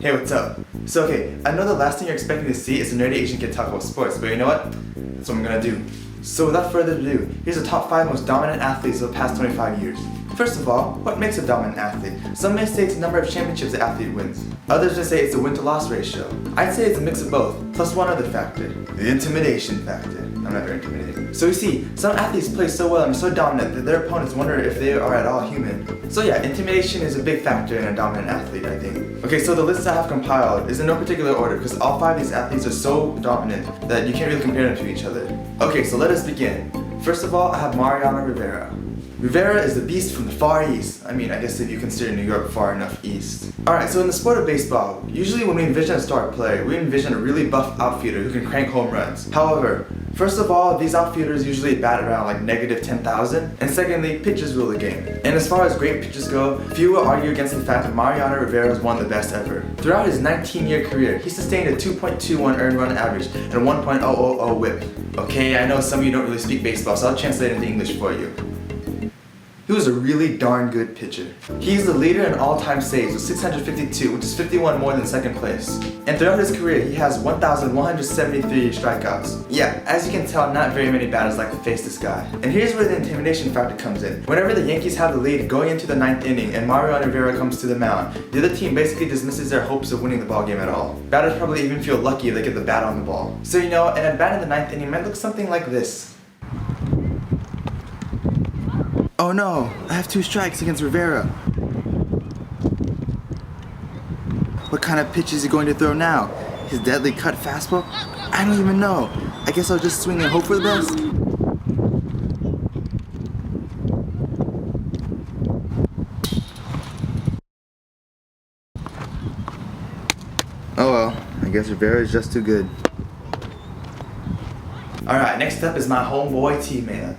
Hey, what's up? So okay, I know the last thing you're expecting to see is a nerdy Asian kid talk about sports, but you know what? That's what I'm gonna do. So without further ado, here's the top 5 most dominant athletes of the past 25 years. First of all, what makes a dominant athlete? Some may say it's the number of championships the athlete wins. Others may say it's the win-to-loss ratio. I'd say it's a mix of both, plus one other factor, the intimidation factor. I'm not very intimidating. So you see, some athletes play so well and are so dominant that their opponents wonder if they are at all human. So yeah, intimidation is a big factor in a dominant athlete, I think. Okay, so the list I have compiled is in no particular order because all 5 of these athletes are so dominant that you can't really compare them to each other. Okay, so let us begin. First of all, I have Mariano Rivera. Rivera is the beast from the Far East. I mean, I guess if you consider New York far enough east. Alright, so in the sport of baseball, usually when we envision a star player, we envision a really buff outfielder who can crank home runs. However, first of all, these outfielders usually bat around like negative 10,000, and secondly, pitchers rule the game. And as far as great pitchers go, few will argue against the fact that Mariano Rivera is one of the best ever. Throughout his 19-year career, he sustained a 2.21 earned run average and a 1.000 whip. Okay, I know some of you don't really speak baseball, so I'll translate it into English for you. He was a really darn good pitcher. He's the leader in all-time saves with 652, which is 51 more than second place. And throughout his career, he has 1,173 strikeouts. Yeah, as you can tell, not very many batters like to face this guy. And here's where the intimidation factor comes in. Whenever the Yankees have the lead going into the 9th inning and Mariano Rivera comes to the mound, the other team basically dismisses their hopes of winning the ball game at all. Batters probably even feel lucky if they get the bat on the ball. So you know, an at-bat in the 9th inning might look something like this. Oh no, I have 2 strikes against Rivera. What kind of pitch is he going to throw now? His deadly cut fastball? I don't even know. I guess I'll just swing and hope for the best. Oh well, I guess Rivera is just too good. Alright, next up is my homeboy T-Man.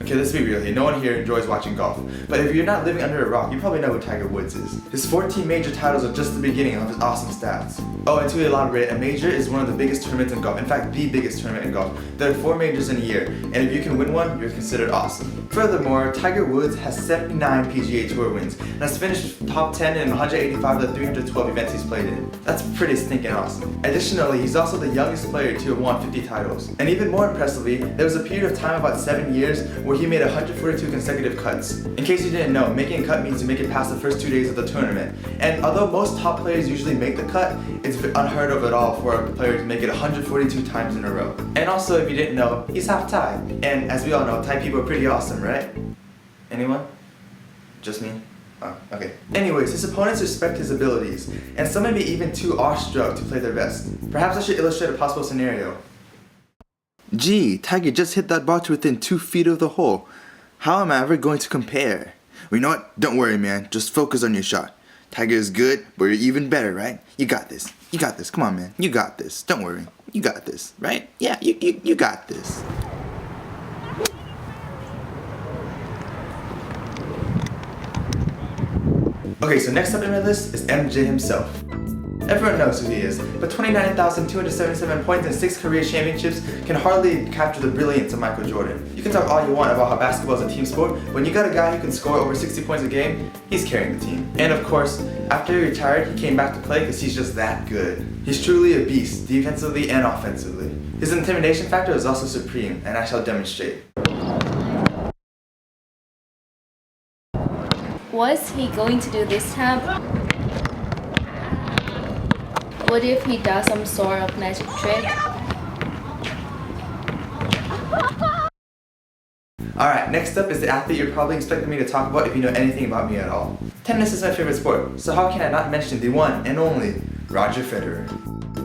Okay, let's be real here, no one here enjoys watching golf, but if you're not living under a rock, you probably know who Tiger Woods is. His 14 major titles are just the beginning of his awesome stats. Oh, and to elaborate, a major is one of the biggest tournaments in golf, in fact the biggest tournament in golf. There are 4 majors in a year, and if you can win one, you're considered awesome. Furthermore, Tiger Woods has 79 PGA Tour wins, and has finished top 10 in 185 of the 312 events he's played in. That's pretty stinking awesome. Additionally, he's also the youngest player to have won 50 titles. And even more impressively, there was a period of time about 7 years where he made 142 consecutive cuts. In case you didn't know, making a cut means you make it past the first 2 days of the tournament. And although most top players usually make the cut, it's unheard of at all for a player to make it 142 times in a row. And also, if you didn't know, he's half Thai. And as we all know, Thai people are pretty awesome, right? Anyone? Just me? Oh, okay. Anyways, his opponents respect his abilities, and some may be even too awestruck to play their best. Perhaps I should illustrate a possible scenario. Gee, Tiger just hit that ball to within 2 feet of the hole. How am I ever going to compare? Well, you know what? Don't worry, man. Just focus on your shot. Tiger is good, but you're even better, right? You got this. You got this. Come on, man. You got this. Don't worry. You got this, right? Yeah, you got this. Okay, so next up in my list is MJ himself. Everyone knows who he is, but 29,277 points and 6 career championships can hardly capture the brilliance of Michael Jordan. You can talk all you want about how basketball is a team sport, but when you got a guy who can score over 60 points a game, he's carrying the team. And of course, after he retired, he came back to play because he's just that good. He's truly a beast, defensively and offensively. His intimidation factor is also supreme, and I shall demonstrate. What's he going to do this time? What if he does some sort of magic trick? Alright, next up is the athlete you're probably expecting me to talk about if you know anything about me at all. Tennis is my favorite sport, so how can I not mention the one and only Roger Federer?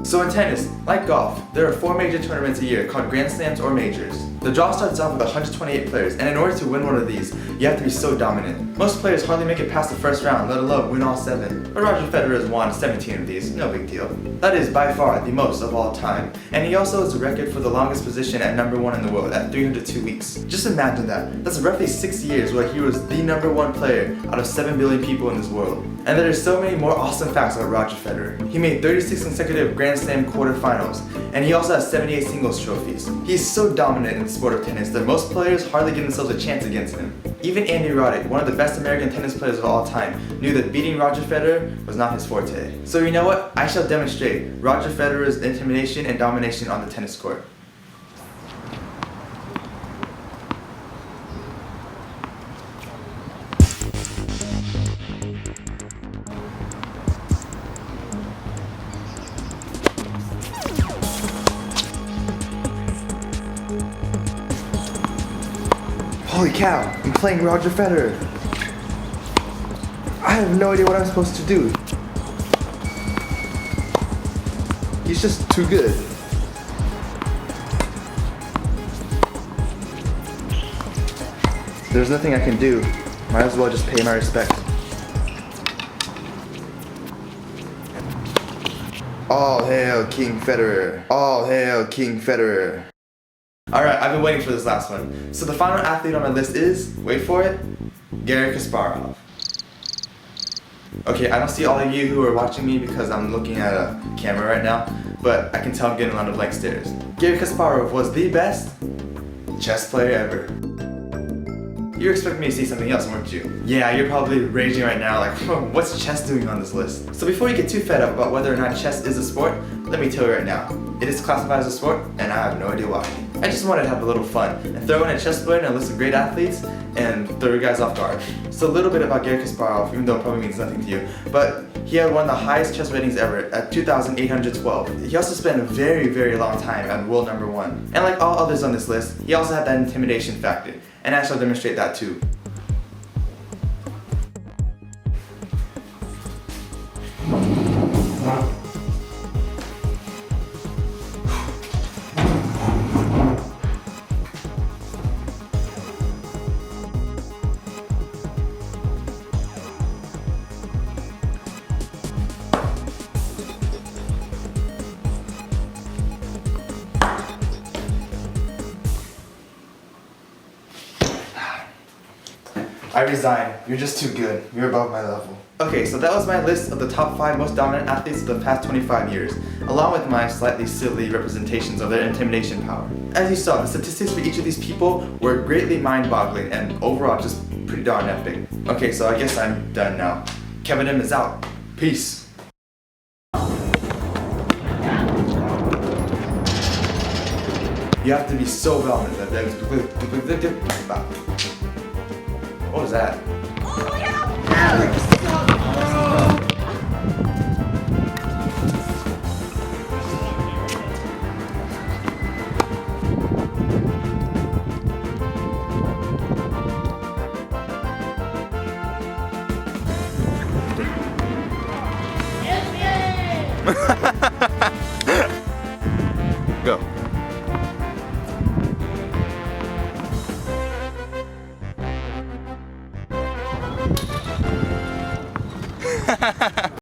So in tennis, like golf, there are 4 major tournaments a year called Grand Slams or Majors. The draw starts off with 128 players, and in order to win one of these, you have to be so dominant. Most players hardly make it past the first round, let alone win all 7. But Roger Federer has won 17 of these, no big deal. That is by far the most of all time. And he also has the record for the longest position at #1 in the world at 302 weeks. Just imagine that. That's roughly 6 years where he was the #1 player out of 7 billion people in this world. And there are so many more awesome facts about Roger Federer. He made 36 consecutive Grand Slam quarterfinals, and he also has 78 singles trophies. He's so dominant in the sport of tennis that most players hardly give themselves a chance against him. Even Andy Roddick, one of the best American tennis players of all time, knew that beating Roger Federer was not his forte. So you know what? I shall demonstrate Roger Federer's intimidation and domination on the tennis court. Holy cow, I'm playing Roger Federer. I have no idea what I'm supposed to do. He's just too good. There's nothing I can do. Might as well just pay my respect. All hail King Federer. All hail King Federer. Alright, I've been waiting for this last one. So the final athlete on my list is, wait for it, Garry Kasparov. Okay, I don't see all of you who are watching me because I'm looking at a camera right now, but I can tell I'm getting a lot of blank stares. Garry Kasparov was the best chess player ever. You're expecting me to see something else, weren't you? Yeah, you're probably raging right now like, what's chess doing on this list? So before you get too fed up about whether or not chess is a sport, let me tell you right now, it is classified as a sport, and I have no idea why. I just wanted to have a little fun and throw in a chess player and a list of great athletes and throw you guys off guard. So a little bit about Garry Kasparov, even though it probably means nothing to you, but he had one of the highest chess ratings ever at 2,812. He also spent a very, very long time at world number 1. And like all others on this list, he also had that intimidation factor, and I shall demonstrate that too. I resign. You're just too good. You're above my level. Okay, so that was my list of the top 5 most dominant athletes of the past 25 years, along with my slightly silly representations of their intimidation power. As you saw, the statistics for each of these people were greatly mind-boggling and overall just pretty darn epic. Okay, so I guess I'm done now. Kevin M is out. Peace. You have to be so dominant that what was that? Go.